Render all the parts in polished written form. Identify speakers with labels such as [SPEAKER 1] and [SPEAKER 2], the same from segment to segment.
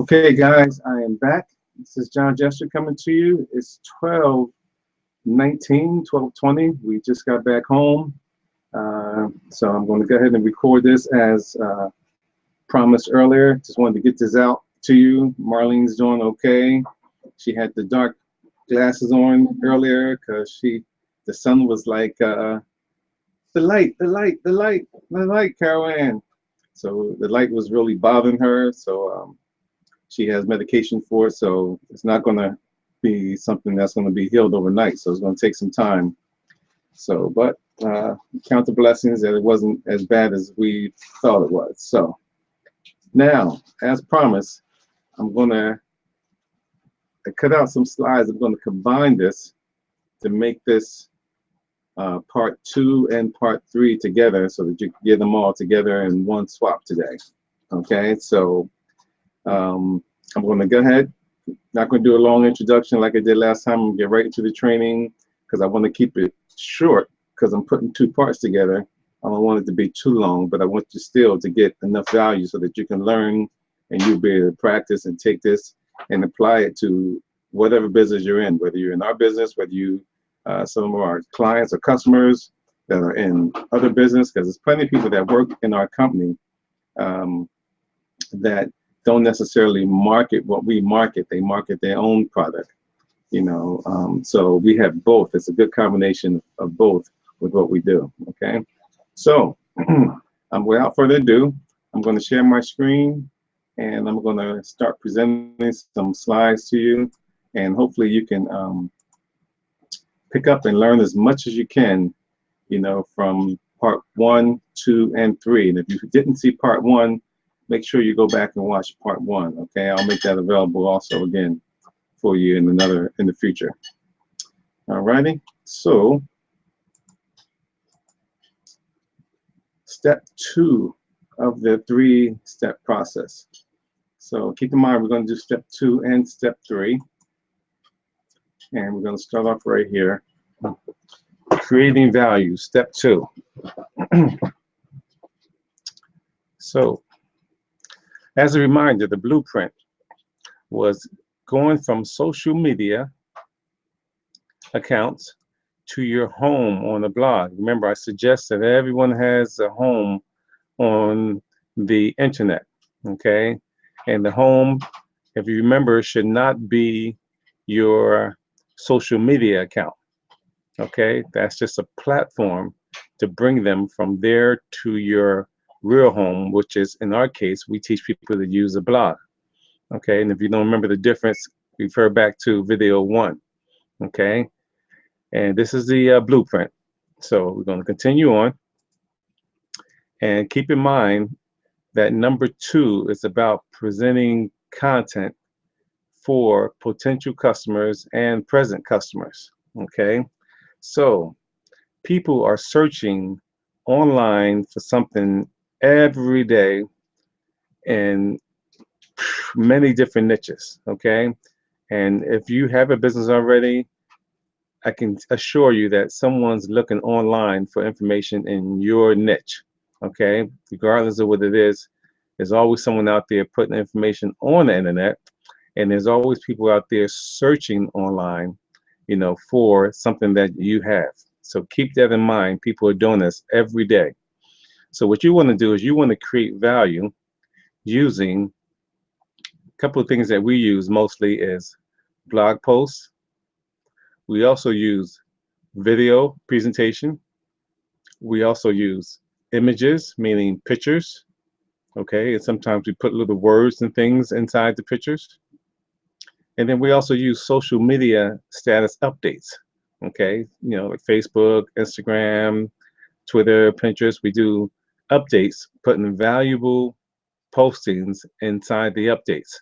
[SPEAKER 1] Okay, guys, I am back. This is John Jester coming to you. It's 12:19, 12:20. We just got back home. So I'm going to go ahead and record this as promised earlier. Just wanted to get this out to you. Marlene's doing okay. She had the dark glasses on earlier because the sun was like, the light, the light, the light, the light, Carol Ann. So the light was really bothering her. So she has medication for it, so it's not going to be something that's going to be healed overnight. So it's going to take some time. So, but count the blessings that it wasn't as bad as we thought it was. So now, as promised, I'm going to cut out some slides. I'm going to combine this to make this part 2 and part 3 together so that you can get them all together in one swap today. Okay, so I'm going to go ahead. Not going to do a long introduction like I did last time. I'm going to get right into the training because I want to keep it short because I'm putting 2 parts together. I don't want it to be too long, but I want you still to get enough value so that you can learn and you'll be able to practice and take this and apply it to whatever business you're in, whether you're in our business, whether you, some of our clients or customers that are in other business, because there's plenty of people that work in our company that don't necessarily market what we market. They market their own product, you know. So we have both. It's a good combination of both with what we do. Okay. So without further ado, I'm going to share my screen and I'm going to start presenting some slides to you, and hopefully you can pick up and learn as much as you can, you know, from part 1, 2, and 3. And if you didn't see part 1, make sure you go back and watch part 1. Okay, I'll make that available also again for you in the future. Alrighty, so step 2 of the 3-step process. So keep in mind we're going to do step 2 and step 3, and we're going to start off right here. Creating value, step 2. So as a reminder, the blueprint was going from social media accounts to your home on a blog. Remember, I suggest that everyone has a home on the internet, okay? And the home, if you remember, should not be your social media account, okay? That's just a platform to bring them from there to your real home, which is, in our case, we teach people to use a blog, okay? And if you don't remember the difference, refer back to video 1, okay? And this is the blueprint. So we're going to continue on, and keep in mind that number 2 is about presenting content for potential customers and present customers, okay? So people are searching online for something every day in many different niches, okay? And if you have a business already, I can assure you that someone's looking online for information in your niche, okay? Regardless of what it is, there's always someone out there putting information on the internet, and there's always people out there searching online, you know, for something that you have. So keep that in mind. People are doing this every day. So what you want to do is you want to create value using a couple of things that we use mostly is blog posts. We also use video presentation. We also use images, meaning pictures, okay? And sometimes we put little words and things inside the pictures. And then we also use social media status updates, okay? You know, like Facebook, Instagram, Twitter, Pinterest. We do updates, putting valuable postings inside the updates,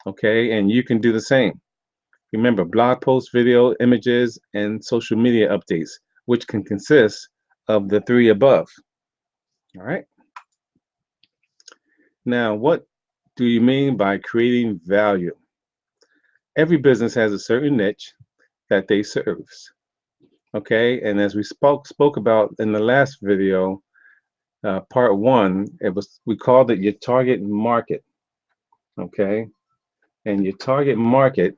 [SPEAKER 1] okay? And you can do the same. Remember, blog posts, video, images, and social media updates, which can consist of the 3 above. All right. Now, what do you mean by creating value? Every business has a certain niche that they serve. Okay, and as we spoke about in the last video, part 1, we called it your target market. Okay, and your target market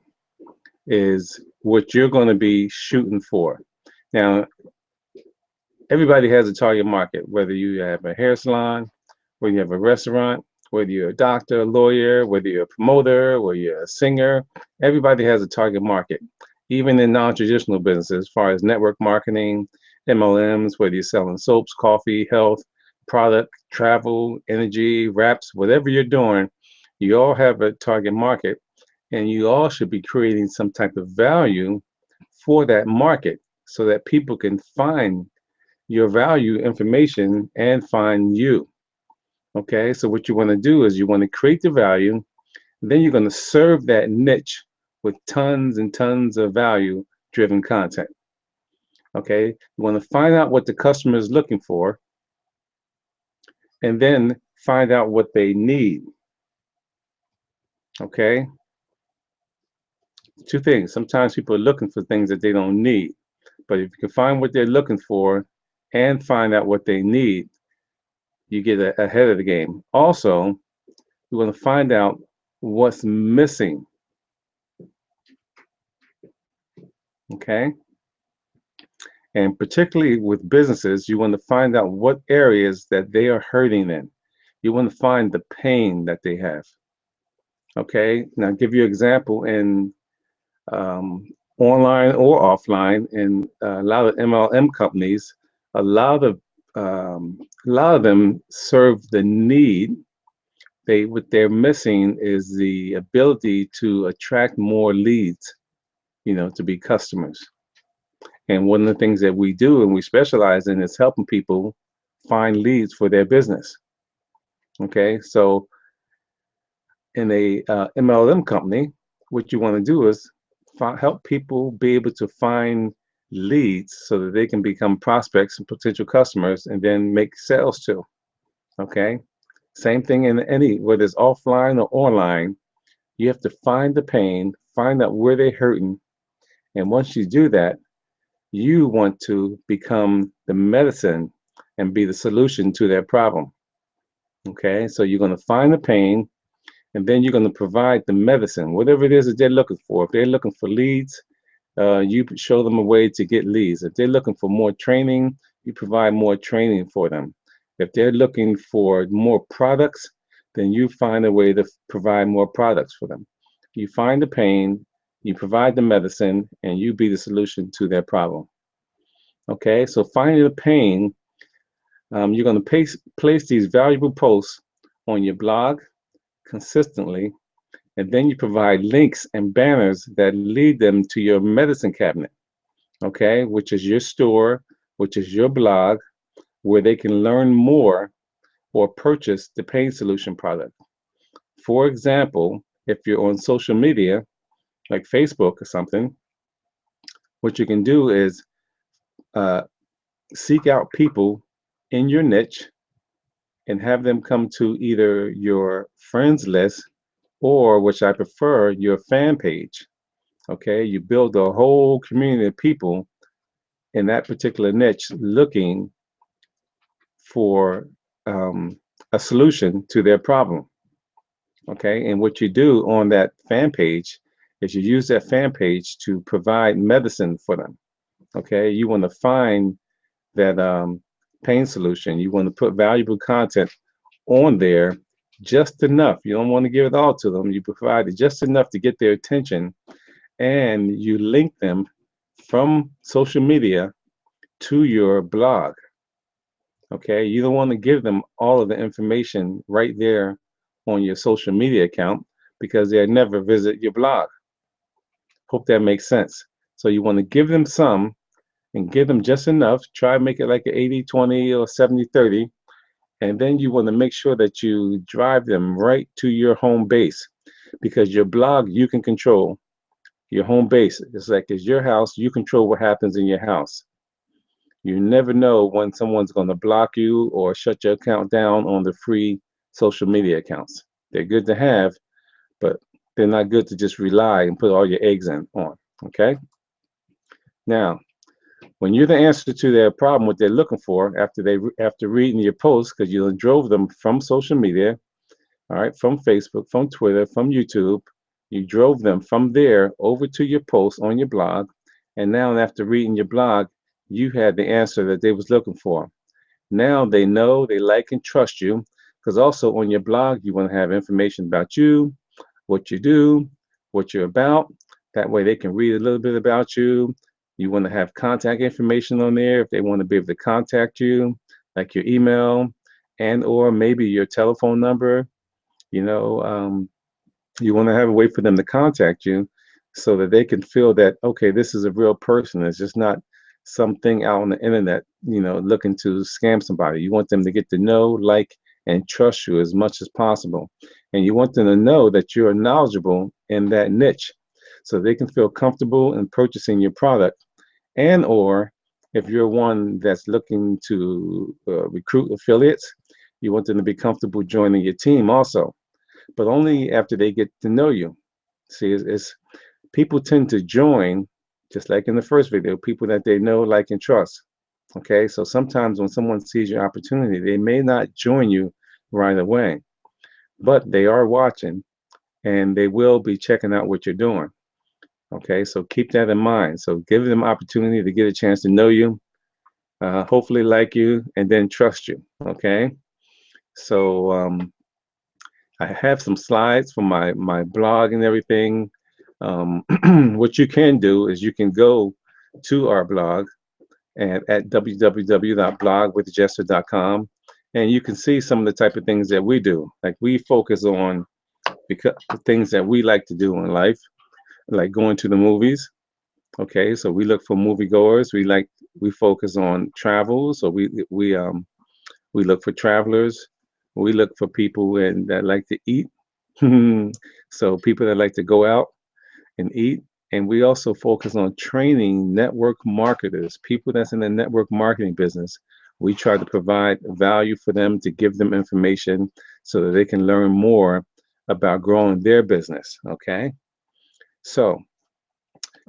[SPEAKER 1] is what you're going to be shooting for. Now, everybody has a target market, whether you have a hair salon, whether you have a restaurant, whether you're a doctor, a lawyer, whether you're a promoter, whether you're a singer. Everybody has a target market, even in non-traditional businesses, as far as network marketing, MLMs, whether you're selling soaps, coffee, health, product, travel, energy, wraps, whatever you're doing, you all have a target market, and you all should be creating some type of value for that market so that people can find your value information and find you. Okay, so what you want to do is you want to create the value, then you're going to serve that niche with tons and tons of value driven content. Okay, you want to find out what the customer is looking for and then find out what they need. Okay, two things. Sometimes people are looking for things that they don't need, but if you can find what they're looking for and find out what they need, you get ahead of the game. Also, you want to find out what's missing. Okay, and particularly with businesses, you want to find out what areas that they are hurting in. You want to find the pain that they have. Okay, now I'll give you an example in um, online or offline. In a lot of MLM companies, a lot of a lot of them serve the need. What they're missing is the ability to attract more leads, to be customers. And one of the things that we do and we specialize in is helping people find leads for their business. Okay, so in a MLM company, what you want to do is help people be able to find leads so that they can become prospects and potential customers and then make sales too. Okay, same thing in whether it's offline or online. You have to find the pain, find out where they're hurting, and once you do that, you want to become the medicine and be the solution to their problem. Okay, so you're going to find the pain and then you're going to provide the medicine, whatever it is that they're looking for. If they're looking for leads, you show them a way to get leads. If they're looking for more training, you provide more training for them. If they're looking for more products, then you find a way to provide more products for them. You find the pain, you provide the medicine, and you be the solution to their problem. Okay, so finding the pain, you're going to place these valuable posts on your blog consistently, and then you provide links and banners that lead them to your medicine cabinet, okay, which is your store, which is your blog, where they can learn more or purchase the pain solution product. For example, if you're on social media, like Facebook or something, what you can do is uh, seek out people in your niche and have them come to either your friends list or, which I prefer, your fan page. Okay, you build a whole community of people in that particular niche looking for a solution to their problem. Okay, and what you do on that fan page is you use that fan page to provide medicine for them. Okay, you want to find that pain solution. You want to put valuable content on there, just enough. You don't want to give it all to them. You provide it just enough to get their attention, and you link them from social media to your blog. Okay, you don't want to give them all of the information right there on your social media account because they'll never visit your blog. Hope that makes sense. So you want to give them some and give them just enough. Try to make it like an 80-20 or 70-30. And then you want to make sure that you drive them right to your home base, because your blog you can control. Your home base, it's like it's your house. You control what happens in your house. You never know when someone's going to block you or shut your account down on the free social media accounts. They're good to have, but they're not good to just rely and put all your eggs on. Okay? Now, when you're the answer to their problem, what they're looking for after reading your post, because you drove them from social media, all right, from Facebook, from Twitter, from YouTube, You drove them from there over to your post on your blog, and now after reading your blog, you had the answer that they was looking for. Now they know, they like, and trust you, because also on your blog, you want to have information about you, what you do, what you're about. That way they can read a little bit about you. You want to have contact information on there if they want to be able to contact you, like your email and or maybe your telephone number. You know, you want to have a way for them to contact you so that they can feel that, okay, this is a real person. It's just not something out on the internet, looking to scam somebody. You want them to get to know, like, and trust you as much as possible. And you want them to know that you're knowledgeable in that niche so they can feel comfortable in purchasing your product. And or if you're one that's looking to recruit affiliates, you want them to be comfortable joining your team also, but only after they get to know you. See, it's people tend to join, just like in the first video, people that they know, like, and trust. Okay, so sometimes when someone sees your opportunity, they may not join you right away, but they are watching and they will be checking out what you're doing. Okay, so keep that in mind. So give them opportunity to get a chance to know you, hopefully like you, and then trust you. Okay, so I have some slides from my blog and everything. What you can do is you can go to our blog and at www.blogwithjester.com, and you can see some of the type of things that we do. Like we focus on because the things that we like to do in life, like going to the movies. Okay, so we look for moviegoers. We focus on travel. So we look for travelers. We look for people that like to eat. So people that like to go out and eat. And we also focus on training network marketers, people that's in the network marketing business. We try to provide value for them to give them information so that they can learn more about growing their business. Okay. So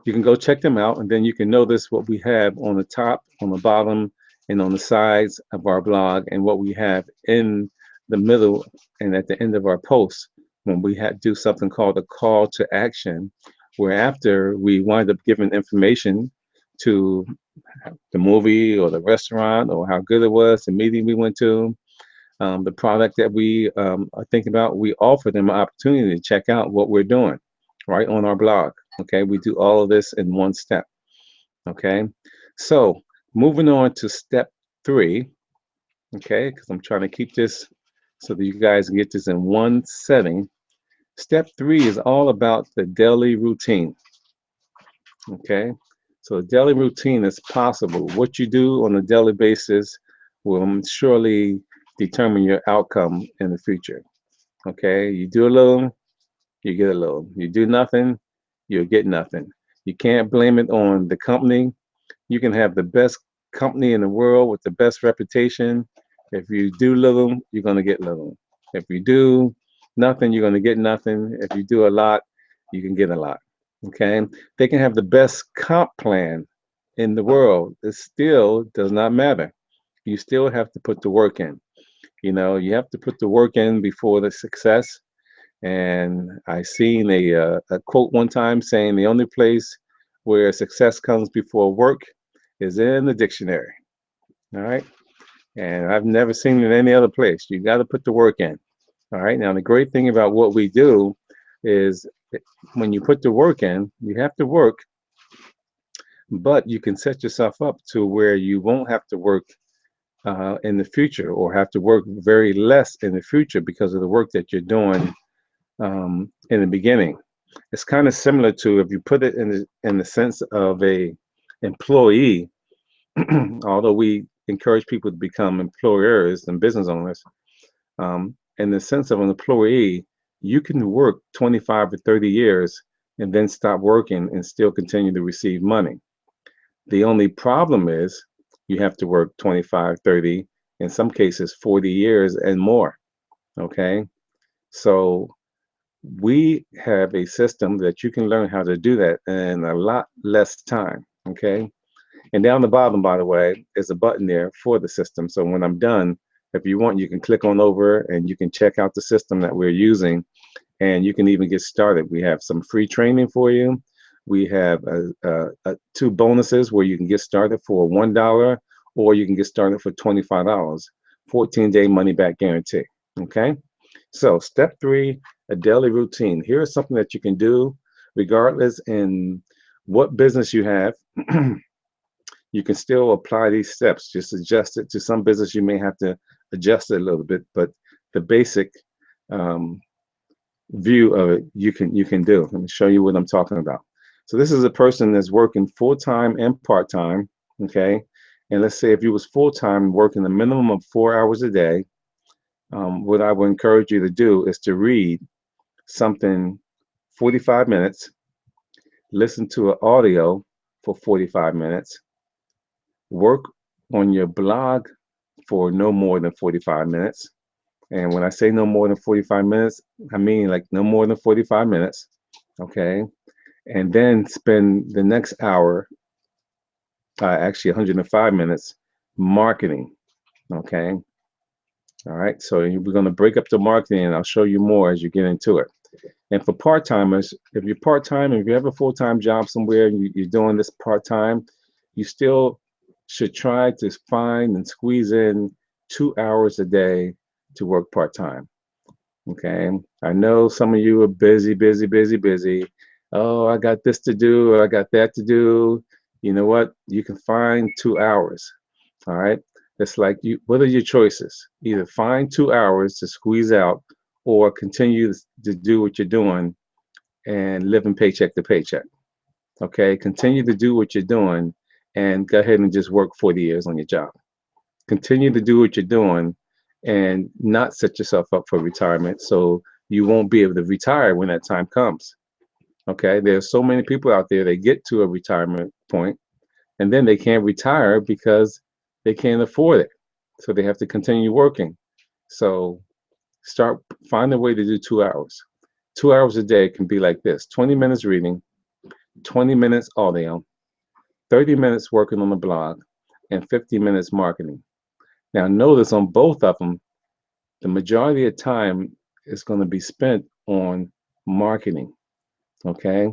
[SPEAKER 1] you can go check them out, and then you can notice what we have on the top, on the bottom, and on the sides of our blog, and what we have in the middle and at the end of our posts when we do something called a call to action, where after we wind up giving information to the movie or the restaurant or how good it was, the meeting we went to, the product that we are thinking about, we offer them an opportunity to check out what we're doing right on our blog. Okay, we do all of this in one step. Okay, so moving on to step 3. Okay, because I'm trying to keep this so that you guys can get this in one setting. Step 3 is all about the daily routine. Okay, so the daily routine is possible. What you do on a daily basis will surely determine your outcome in the future. Okay, you do a little, you get a little. You do nothing, you'll get nothing. You can't blame it on the company. You can have the best company in the world with the best reputation. If you do little, you're going to get little. If you do nothing, you're going to get nothing. If you do a lot, you can get a lot. Okay? They can have the best comp plan in the world. It still does not matter. You still have to put the work in. You have to put the work in before the success. And I seen a quote one time saying the only place where success comes before work is in the dictionary. All right. And I've never seen it in any other place. You got to put the work in. All right. Now, the great thing about what we do is when you put the work in, you have to work, but you can set yourself up to where you won't have to work in the future or have to work very less in the future because of the work that you're doing in the beginning. It's kind of similar to if you put it in the sense of a employee, although we encourage people to become employers and business owners. In the sense of an employee, you can work 25 to 30 years and then stop working and still continue to receive money. The only problem is you have to work 25, 30, in some cases 40 years and more. Okay. So we have a system that you can learn how to do that in a lot less time. Okay. And down the bottom, by the way, is a button there for the system. So when I'm done, if you want, you can click on over and you can check out the system that we're using and you can even get started. We have some free training for you. We have two bonuses where you can get started for $1 or you can get started for $25. 14-day money back guarantee. Okay. So step 3, a daily routine. Here's something that you can do regardless in what business you have. You can still apply these steps. Just adjust it to some business. You may have to adjust it a little bit, but the basic um, view of it you can do. Let me show you what I'm talking about. So this is a person that's working full-time and part-time, okay? And let's say if you was full-time working a minimum of 4 hours a day, what I would encourage you to do is to read something 45 minutes, listen to an audio for 45 minutes, work on your blog for no more than 45 minutes. And when I say no more than 45 minutes, I mean like no more than 45 minutes, okay? And then spend the next hour, actually 105 minutes, marketing, okay? All right, so we're going to break up the marketing and I'll show you more as you get into it. And for part-timers, if you're part-time, if you have a full-time job somewhere and you're doing this part-time, you still should try to find and squeeze in 2 hours a day to work part-time. Okay, I know some of you are busy, busy, busy, busy. Oh, I got this to do, I got that to do. You know what? You can find 2 hours. All right. It's like you, what are your choices? Either find 2 hours to squeeze out or continue to do what you're doing and living paycheck to paycheck. Okay, continue to do what you're doing and go ahead and just work 40 years on your job. Continue to do what you're doing and not set yourself up for retirement so you won't be able to retire when that time comes. Okay, there's so many people out there, they get to a retirement point and then they can't retire because they can't afford it. So they have to continue working. So find a way to do 2 hours. 2 hours a day can be like this: 20 minutes reading, 20 minutes audio, 30 minutes working on the blog, and 50 minutes marketing. Now notice on both of them, the majority of time is going to be spent on marketing. Okay,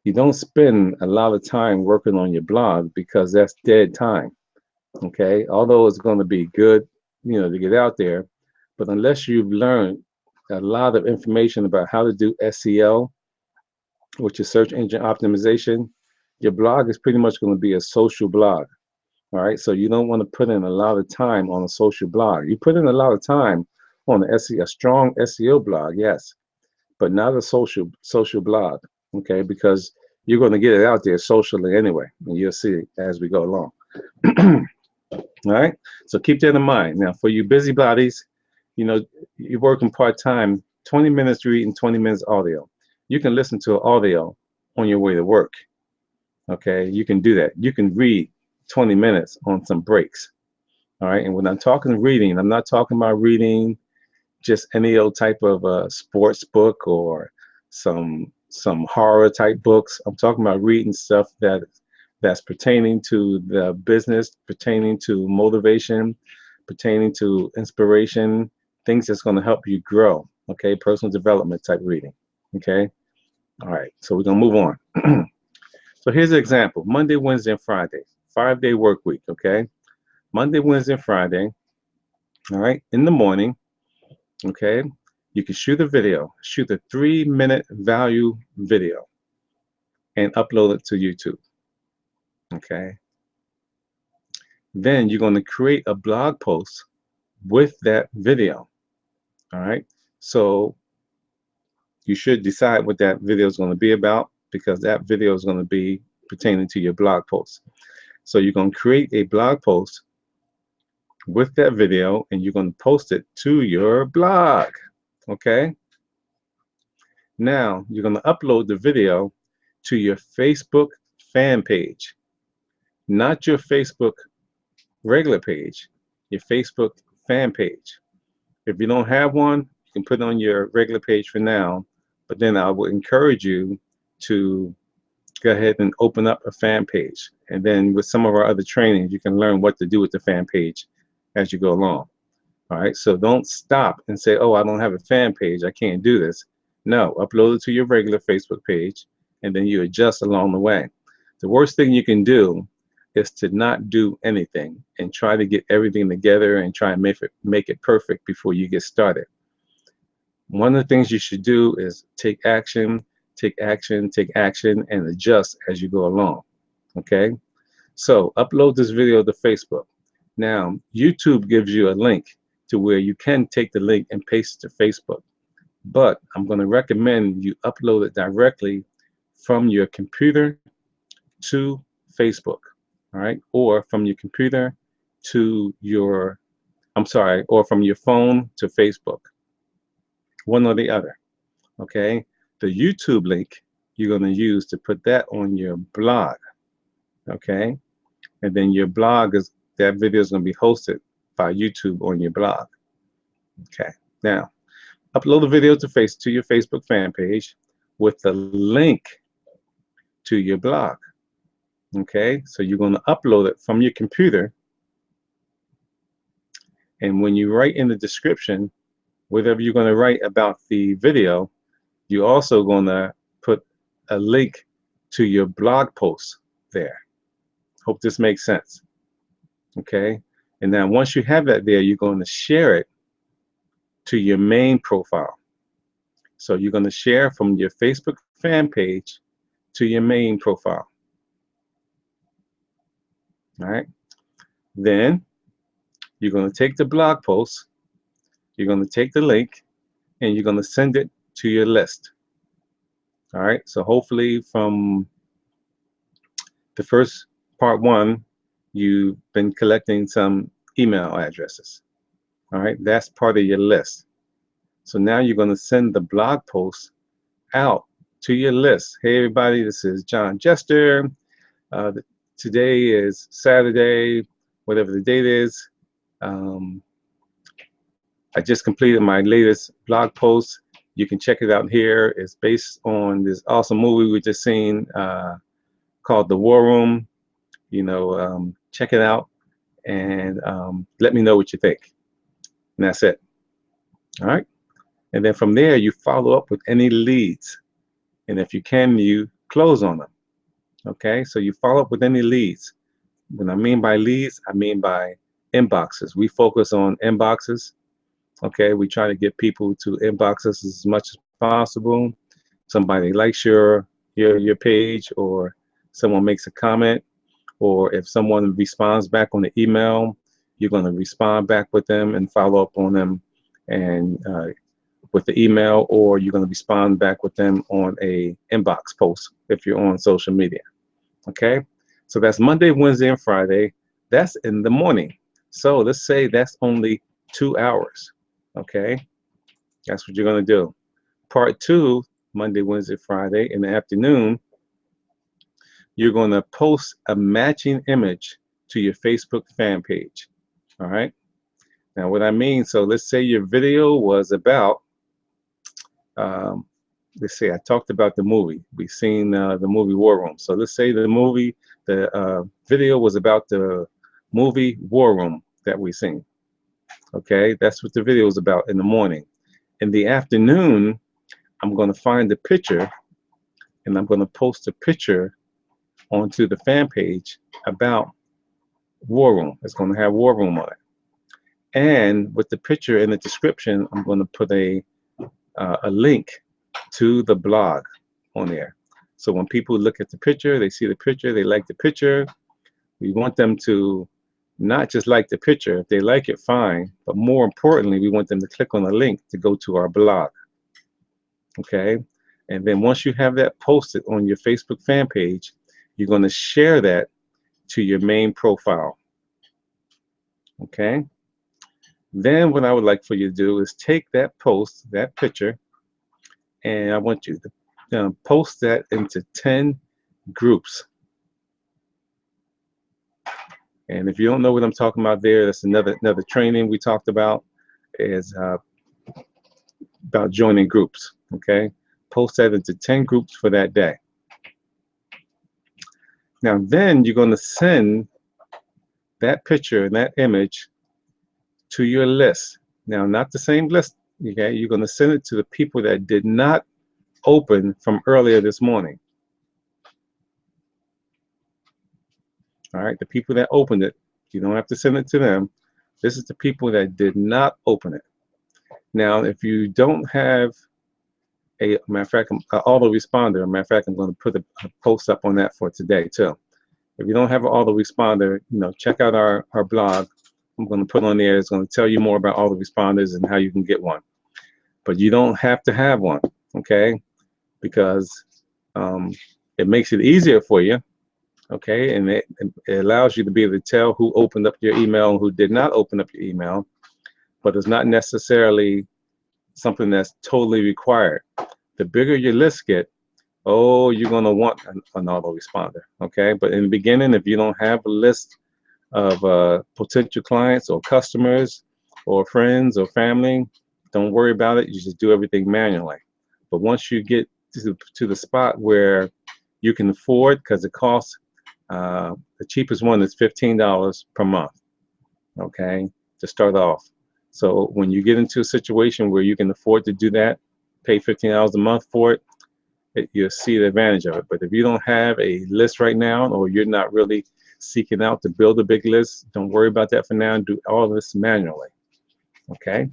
[SPEAKER 1] you don't spend a lot of time working on your blog because that's dead time. Okay, although it's going to be good, to get out there, but unless you've learned a lot of information about how to do SEO, which is search engine optimization, your blog is pretty much going to be a social blog. All right, so you don't want to put in a lot of time on a social blog. You put in a lot of time on a strong SEO blog, yes, but not a social blog. Okay, because you're going to get it out there socially anyway, and you'll see as we go along. All right, so keep that in mind. Now, for you busybodies, you're working part-time, 20 minutes reading, 20 minutes audio. You can listen to audio on your way to work. Okay, you can do that. You can read 20 minutes on some breaks. All right, and when I'm talking reading, I'm not talking about reading just any old type of sports book or some horror type books. I'm talking about reading stuff that's pertaining to the business, pertaining to motivation, pertaining to inspiration, things that's going to help you grow. Okay, personal development type reading. Okay, all right, so we're going to move on. So here's an example: Monday, Wednesday, and Friday, 5-day work week. Okay, Monday, Wednesday, and Friday. All right, in the morning. Okay, you can shoot a video, shoot a 3-minute value video, and upload it to YouTube. Okay, then you're going to create a blog post with that video. All right, so you should decide what that video is going to be about, because that video is going to be pertaining to your blog post. So you're going to create a blog post with that video and you're going to post it to your blog. Okay, now you're going to upload the video to your Facebook fan page, not your Facebook regular page, your Facebook fan page. If you don't have one, you can put it on your regular page for now, but then I would encourage you to go ahead and open up a fan page. And then with some of our other trainings, you can learn what to do with the fan page as you go along. All right, so don't stop and say, oh, I don't have a fan page, I can't do this. No, upload it to your regular Facebook page, and then you adjust along the way. The worst thing you can do is to not do anything and try to get everything together and try and make it perfect before you get started. One of the things you should do is take action, take action, take action, and adjust as you go along. Okay? So upload this video to Facebook. Now, YouTube gives you a link to where you can take the link and paste it to Facebook. But I'm going to recommend you upload it directly from your computer to Facebook. All right? Or from your computer to your, or from your phone to Facebook. One or the other. Okay? The YouTube link you're going to use to put that on your blog. Okay? And then your blog that video is going to be hosted by YouTube on your blog. Okay. Now, upload the video to your Facebook fan page with the link to your blog. Okay. So you're going to upload it from your computer, and when you write in the description whatever you're going to write about the video, you're also going to put a link to your blog post there. Hope this makes sense. Okay, and now once you have that there, you're going to share it to your main profile. So you're going to share from your Facebook fan page to your main profile. All right, then you're going to take the blog post, you're going to take the link, and you're going to send it to your list. All right, so hopefully from the first part 1, you've been collecting some email addresses. All right, that's part of your list. So now you're going to send the blog post out to your list. Hey everybody, this is John Jester. Today is Saturday, whatever the date is. I just completed my latest blog post. You can check it out here. It's based on this awesome movie we just seen called The War Room. You know, check it out and let me know what you think. And that's it. All right. And then from there, you follow up with any leads. And if you can, you close on them. Okay. So you follow up with any leads. When I mean by leads, I mean by inboxes. We focus on inboxes. Okay. We try to get people to inboxes as much as possible. Somebody likes your page, or someone makes a comment, or if someone responds back on the email, you're going to respond back with them and follow up on them and with the email, or you're going to respond back with them on a inbox post if you're on social media. Okay, so that's Monday, Wednesday, and Friday. That's in the morning. So let's say that's only 2 hours. Okay, that's what you're going to do. Part 2, Monday, Wednesday, Friday in the afternoon, you're going to post a matching image to your Facebook fan page. All right. Now, what I mean, so let's say your video was about, let's say I talked about the movie. We've seen the movie War Room. So let's say the video was about the movie War Room that we've seen. Okay, that's what the video is about in the morning. In the afternoon, I'm going to find the picture, and I'm going to post a picture onto the fan page about War Room. It's going to have War Room on it. And with the picture in the description, I'm going to put a link to the blog on there. So when people look at the picture, they see the picture, they like the picture. We want them to not just like the picture. If they like it, fine. But more importantly, we want them to click on the link to go to our blog. Okay? And then once you have that posted on your Facebook fan page, you're going to share that to your main profile. Okay? Then what I would like for you to do is take that post, that picture, and I want you to post that into 10 groups. And if you don't know what I'm talking about there, that's another training we talked about, is about joining groups. Okay? Post that into 10 groups for that day. Now then you're going to send that picture and that image to your list. Now, not the same list. Okay, you're going to send it to the people that did not open from earlier this morning. All right, the people that opened it, you don't have to send it to them. This is the people that did not open it. Now, if you don't have a matter of fact, autoresponder, matter of fact, I'm going to put a post up on that for today too. If you don't have an autoresponder, check out our blog. I'm going to put on there. It's going to tell you more about autoresponders and how you can get one. But you don't have to have one, okay? Because it makes it easier for you, okay? And it allows you to be able to tell who opened up your email and who did not open up your email. But it's not necessarily something that's totally required. The bigger your list get, you're going to want an autoresponder, okay? But in the beginning, if you don't have a list of potential clients or customers or friends or family, don't worry about it. You just do everything manually. But once you get to the spot where you can afford, because it costs, the cheapest one is $15 per month, okay, to start off. So when you get into a situation where you can afford to do that, pay $15 a month for it, you'll see the advantage of it. But if you don't have a list right now, or you're not really seeking out to build a big list, don't worry about that for now and do all this manually. Okay?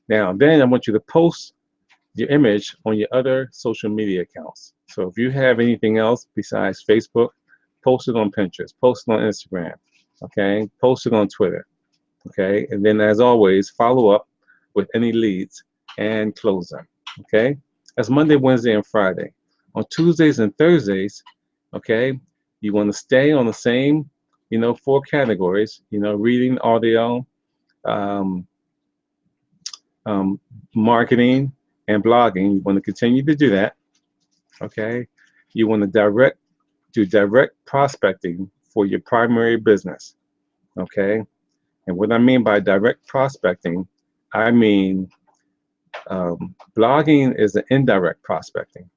[SPEAKER 1] Now, then I want you to post your image on your other social media accounts. So if you have anything else besides Facebook, post it on Pinterest, post it on Instagram, okay? Post it on Twitter, okay? And then as always, follow up with any leads and close them, okay? That's Monday, Wednesday, and Friday. On Tuesdays and Thursdays, okay, you want to stay on the same, 4 categories, reading, audio, marketing, and blogging. You want to continue to do that, okay? You want to do direct prospecting for your primary business, okay? And what I mean by direct prospecting, I mean blogging is an indirect prospecting.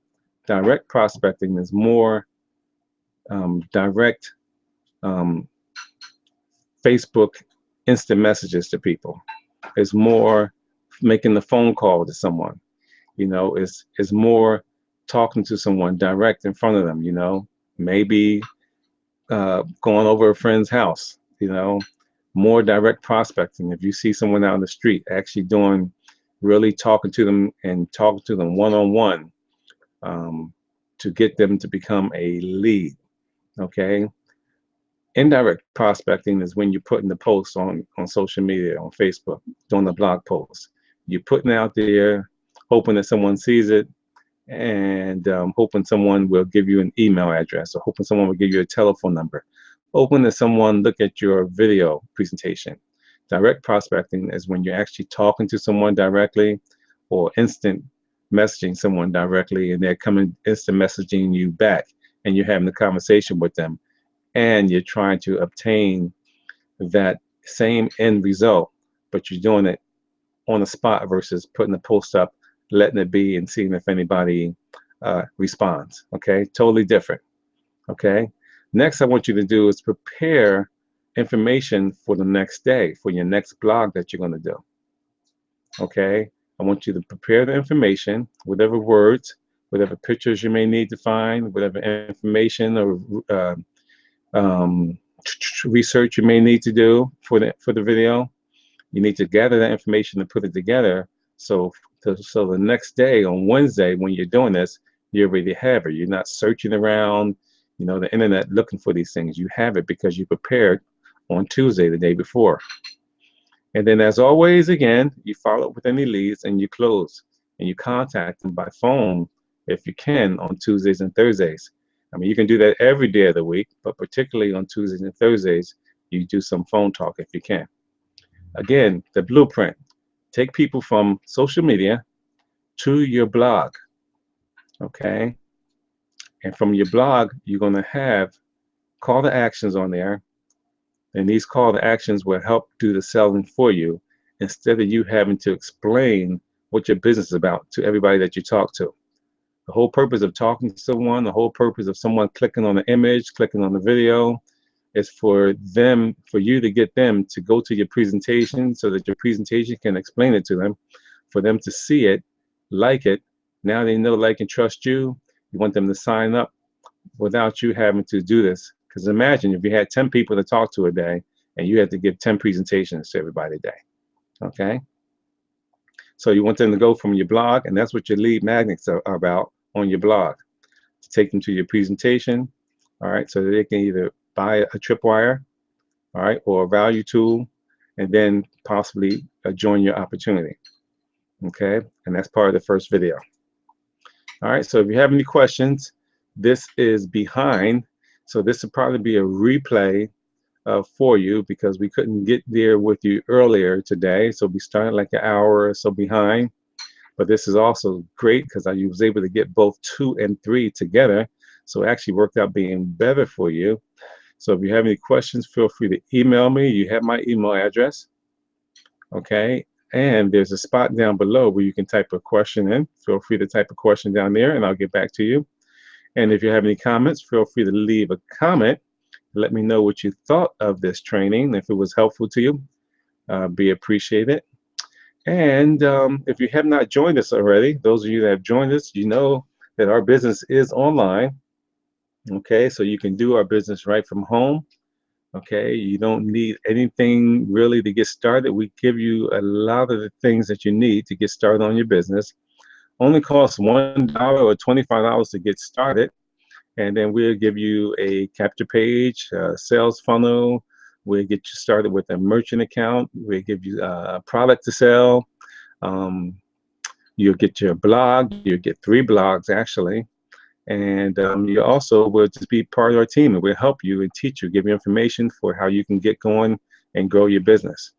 [SPEAKER 1] Direct prospecting is more direct Facebook instant messages to people. It's more making the phone call to someone. It's more talking to someone direct in front of them. Maybe going over a friend's house. More direct prospecting. If you see someone out in the street, actually really talking to them and talking to them one-on-one to get them to become a lead. Okay. Indirect prospecting is when you're putting the post on social media, on Facebook, doing the blog post. You're putting it out there, hoping that someone sees it, and hoping someone will give you an email address, or hoping someone will give you a telephone number, hoping that someone look at your video presentation. Direct prospecting is when you're actually talking to someone directly, or instant messaging someone directly, and they're coming instant messaging you back, and you're having a conversation with them, and you're trying to obtain that same end result, but you're doing it on the spot versus putting the post up, letting it be, and seeing if anybody responds. Okay, totally different. Okay, next I want you to do is prepare information for the next day, for your next blog that you're going to do. Okay, I want you to prepare the information, whatever words, whatever pictures you may need to find, whatever information or research you may need to do for the video. You need to gather that information and put it together, so the next day on Wednesday when you're doing this, you already have it. You're not searching around the internet looking for these things. You have it because you prepared on Tuesday, the day before. And then as always, again, you follow up with any leads and you close, and you contact them by phone if you can on Tuesdays and Thursdays. I mean, you can do that every day of the week, but particularly on Tuesdays and Thursdays, you do some phone talk if you can. Again, the blueprint. Take people from social media to your blog, okay? And from your blog, you're going to have call to actions on there, and these call to actions will help do the selling for you instead of you having to explain what your business is about to everybody that you talk to. The whole purpose of talking to someone, the whole purpose of someone clicking on the image, clicking on the video, is for you to get them to go to your presentation so that your presentation can explain it to them, for them to see it, like it, Now they know, like, and trust you. You want them to sign up without you having to do this. Because imagine if you had 10 people to talk to a day and you had to give 10 presentations to everybody a day. Okay? So you want them to go from your blog, and that's what your lead magnets are about on your blog, to take them to your presentation, all right, so that they can either buy a tripwire, all right, or a value tool, and then possibly join your opportunity. Okay, and that's part of the first video. All right, so if you have any questions, this is behind. So this will probably be a replay for you because we couldn't get there with you earlier today. So we started like an hour or so behind. But this is also great because I was able to get both 2 and 3 together. So it actually worked out being better for you. So if you have any questions, feel free to email me. You have my email address. Okay. And there's a spot down below where you can type a question in. Feel free to type a question down there and I'll get back to you. And if you have any comments, feel free to leave a comment. Let me know what you thought of this training. If it was helpful to you, be appreciated. And if you have not joined us already, those of you that have joined us, you know that our business is online. Okay, so you can do our business right from home. Okay, you don't need anything really to get started. We give you a lot of the things that you need to get started on your business. Only costs $1 or $25 to get started. And then we'll give you a capture page, sales funnel. We'll get you started with a merchant account. We'll give you a product to sell. You'll get your blog. You'll get 3 blogs actually. And you also will just be part of our team, and we'll help you and teach you, give you information for how you can get going and grow your business.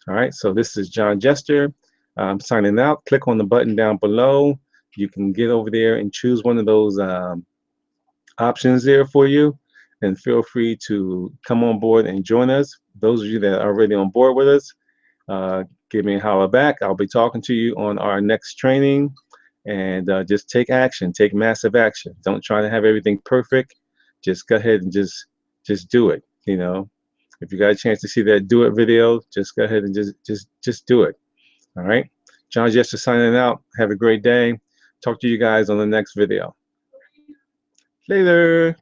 [SPEAKER 1] All right, so this is John Jester. I'm signing out. Click on the button down below. You can get over there and choose one of those options there for you, and feel free to come on board and join us. Those of you that are already on board with us, give me a holler back. I'll be talking to you on our next training. And just take action, take massive action. Don't try to have everything perfect. Just go ahead and just do it. You know, if you got a chance to see that do it video, just go ahead and just do it. All right, John Jester signing out. Have a great day. Talk to you guys on the next video. Later.